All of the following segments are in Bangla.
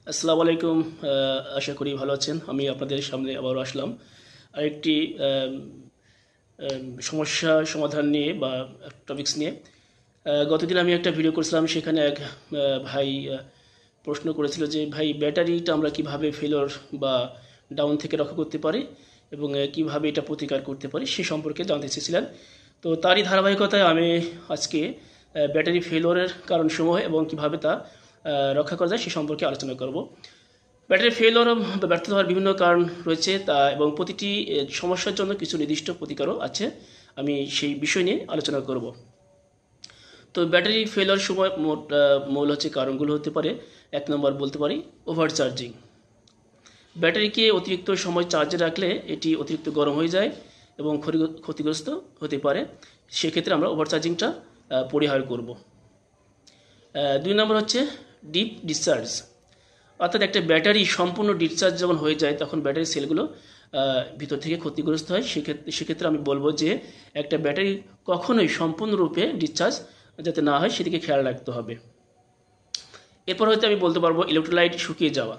আসসালামু আলাইকুম। আশা করি ভালো আছেন। আমি আপনাদের সামনে আবারও আসলাম আরেকটি সমস্যা সমাধান নিয়ে বা টপিকস নিয়ে। গতদিন আমি একটা ভিডিও করেছিলাম, সেখানে এক ভাই প্রশ্ন করেছিল যে ভাই ব্যাটারিটা আমরা কিভাবে ফেলোর বা ডাউন থেকে রক্ষা করতে পারি এবং কিভাবে এটা প্রতিকার করতে পারি সে সম্পর্কে জানতে চেয়েছিলেন। তো তারই ধারাবাহিকতায় আমি আজকে ব্যাটারি ফেলোরের কারণসমূহ এবং কিভাবে তা রক্ষা করা যায় সে সম্পর্কে আলোচনা করব। ব্যাটারি ফেলোর বা ব্যর্থ হওয়ার বিভিন্ন কারণ রয়েছে তা, এবং প্রতিটি সমস্যার জন্য কিছু নির্দিষ্ট প্রতিকারও আছে। আমি সেই বিষয় নিয়ে আলোচনা করব। তো ব্যাটারি ফেলোর সময় মূল কারণগুলো হতে পারে, 1 নম্বর বলতে পারি ওভার চার্জিং। ব্যাটারিকে অতিরিক্ত সময় চার্জে রাখলে এটি অতিরিক্ত গরম হয়ে যায় এবং ক্ষতিগ্রস্ত হতে পারে। সেক্ষেত্রে আমরা ওভার চার্জিংটা পরিহার করব। 2 নম্বর হচ্ছে ডিপ ডিসচার্জ, অর্থাৎ একটা ব্যাটারি সম্পূর্ণ ডিসচার্জ যখন হয়ে যায় তখন ব্যাটারি সেলগুলো ভিতর থেকে ক্ষতিগ্রস্ত হয়। সেক্ষেত্রে আমি বলবো যে একটা ব্যাটারি কখনোই সম্পূর্ণরূপে ডিসচার্জ যাতে না হয় সেদিকে খেয়াল রাখতে হবে। এরপর হয়তো আমি বলতে পারবো ইলেকট্রোলাইট শুকিয়ে যাওয়া।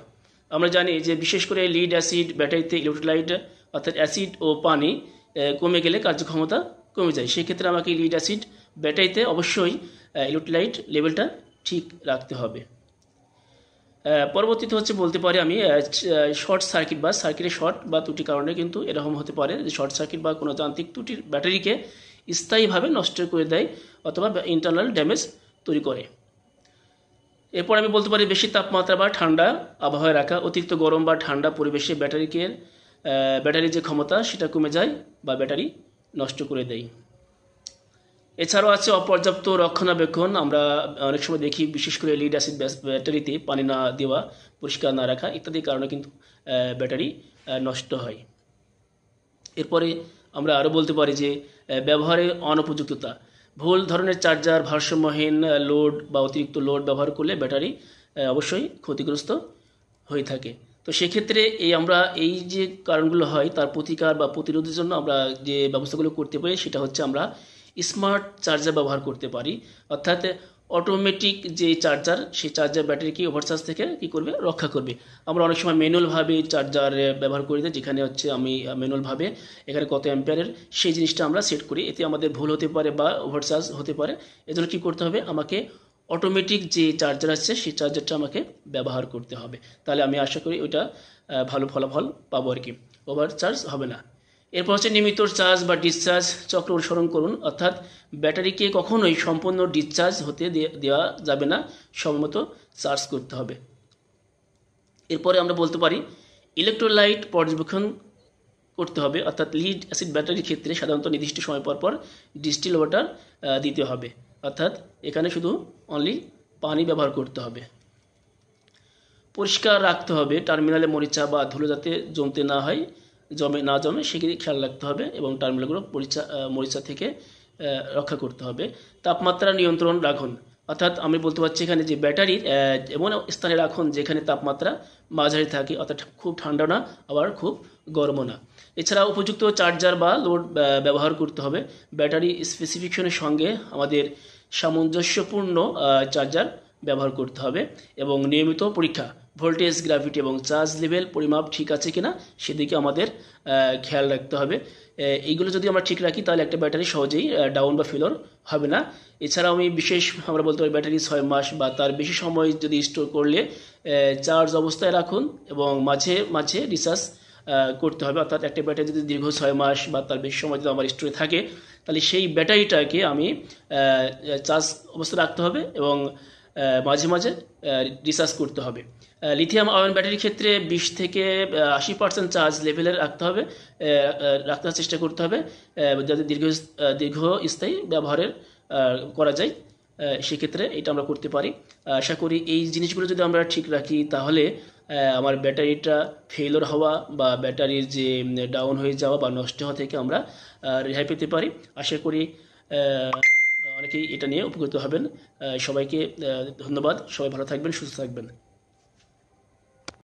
আমরা জানি যে বিশেষ করে লিড অ্যাসিড ব্যাটারিতে ইলেকট্রোলাইট অর্থাৎ অ্যাসিড ও পানি কমে গেলে কার্যক্ষমতা কমে যায়। সেক্ষেত্রে আমাকে লিড অ্যাসিড ব্যাটারিতে অবশ্যই ইলেকট্রোলাইট লেভেলটা ঠিক রাখতে হবে। পরবর্তীতে বলতে পারি আমি শর্ট সার্কিট বা সার্কিটের শর্ট বা ত্রুটির কারণে কিন্তু এরকম হতে পারে যে শর্ট সার্কিট বা কোনো যান্ত্রিক ত্রুটির ব্যাটারিকে স্থায়ীভাবে নষ্ট করে দেয় অথবা ইন্টারনাল ড্যামেজ তৈরি করে। এরপর আমি বলতে পারি বেশি তাপমাত্রা বা ঠান্ডা আবহাওয়ায় রাখা। অতিরিক্ত গরম বা ঠান্ডা পরিবেশে ব্যাটারির যে ক্ষমতা সেটা কমে যায় বা ব্যাটারি নষ্ট করে দেয়। এছাড়াও আছে অপর্যাপ্ত রক্ষণাবেক্ষণ। আমরা অনেক সময় দেখি বিশেষ করে লিড অ্যাসিড ব্যাটারিতে পানি না দেওয়া, পরিষ্কার না রাখা ইত্যাদি কারণে কিন্তু ব্যাটারি নষ্ট হয়। এরপরে আমরা আরও বলতে পারি যে ব্যবহারের অনুপযুক্ততা। ভুল ধরনের চার্জার, ভারসাম্যহীন লোড বা অতিরিক্ত লোড ব্যবহার করলে ব্যাটারি অবশ্যই ক্ষতিগ্রস্ত হয়ে থাকে। তো সেক্ষেত্রে আমরা এই যে কারণগুলো হয় তার প্রতিকার বা প্রতিরোধের জন্য আমরা যে ব্যবস্থাগুলো করতে পারি সেটা হচ্ছে আমরা স্মার্ট চার্জার ব্যবহার করতে পারি। অর্থাৎ অটোমেটিক যে চার্জার, সেই চার্জার ব্যাটারিকে ওভারচার্জ থেকে কী করবে, রক্ষা করবে। আমরা অনেক সময় ম্যানুয়ালভাবে চার্জার ব্যবহার করি, যেখানে আমি ম্যানুয়ালভাবে এখানে কত অ্যাম্পিয়ারের সেই জিনিসটা আমরা সেট করি। এতে আমাদের ভুল হতে পারে বা ওভারচার্জ হতে পারে। এজন্য কী করতে হবে, আমাকে অটোমেটিক যে চার্জার আছে সেই চার্জারটা আমাকে ব্যবহার করতে হবে। তাহলে আমি আশা করি ওইটা ভালো ফলাফল পাবো আর কি, ওভারচার্জ হবে না। এরপর নিয়মিত চার্জ বা ডিসচার্জ চক্র অনুসরণ করুন। অর্থাৎ ব্যাটারিকে কখনোই সম্পূর্ণ ডিসচার্জ হতে দেওয়া যাবে না, সময়মতো চার্জ করতে হবে। এরপরে আমরা বলতে পারি ইলেকট্রোলাইট পর্যবেক্ষণ করতে হবে। অর্থাৎ লিড অ্যাসিড ব্যাটারির ক্ষেত্রে সাধারণত নির্দিষ্ট সময় পর ডিস্টিল ওয়াটার দিতে হবে। অর্থাৎ এখানে শুধু অনলি পানি ব্যবহার করতে হবে। পরিষ্কার রাখতে হবে, টার্মিনালে মরিচা বা ধুলো যাতে জমতে না জমে সেগুলি খেয়াল রাখতে হবে এবং টার্মিনালগুলো মরিচা থেকে রক্ষা করতে হবে। তাপমাত্রা নিয়ন্ত্রণ রাখুন। অর্থাৎ আমি বলতে পারছি এখানে যে ব্যাটারির এমন স্থানে রাখুন যেখানে তাপমাত্রা মাঝারি থাকে, অর্থাৎ খুব ঠান্ডা না আবার খুব গরমও না। এছাড়া উপযুক্ত চার্জার বা লোড ব্যবহার করতে হবে। ব্যাটারি স্পেসিফিকেশনের সঙ্গে আমাদের সামঞ্জস্যপূর্ণ চার্জার ব্যবহার করতে হবে এবং নিয়মিত পরীক্ষা, ভোল্টেজ, গ্র্যাভিটি এবং চার্জ লেভেল পরিমাপ ঠিক আছে কিনা সেদিকে আমাদের খেয়াল রাখতে হবে। এইগুলো যদি আমরা ঠিক রাখি তাহলে একটা ব্যাটারি সহজেই ডাউন বা ফেলোর হবে না। এছাড়াও আমরা বলতে পারি ব্যাটারি 6 মাস বা তার বেশি সময় যদি স্টোর করলে চার্জ অবস্থায় রাখুন এবং মাঝে মাঝে রিচার্জ করতে হবে। অর্থাৎ একটা ব্যাটারি যদি দীর্ঘ 6 মাস বা তার বেশি সময় যদি আমার স্টোরে থাকে তাহলে সেই ব্যাটারিটাকে আমি চার্জ অবস্থায় রাখতে হবে এবং মাঝে মাঝে রিচার্জ করতে হবে। লিথিয়াম আয়ন ব্যাটারির ক্ষেত্রে 20 থেকে 80% চার্জ লেভেলের রাখতে চেষ্টা করতে হবে যাতে দীর্ঘস্থায়ী ব্যবহারের করা যায়। সেক্ষেত্রে এটা আমরা করতে পারি। আশা করি এই জিনিসগুলো যদি আমরা ঠিক রাখি তাহলে আমার ব্যাটারিটা ফেলোর হওয়া বা ব্যাটারির যে ডাউন হয়ে যাওয়া বা নষ্ট হওয়া থেকে আমরা রেহাই পেতে পারি। আশা করি অনেকেই এটা নিয়ে উপকৃত হবেন। সবাইকে ধন্যবাদ। সবাই ভালো থাকবেন, সুস্থ থাকবেন।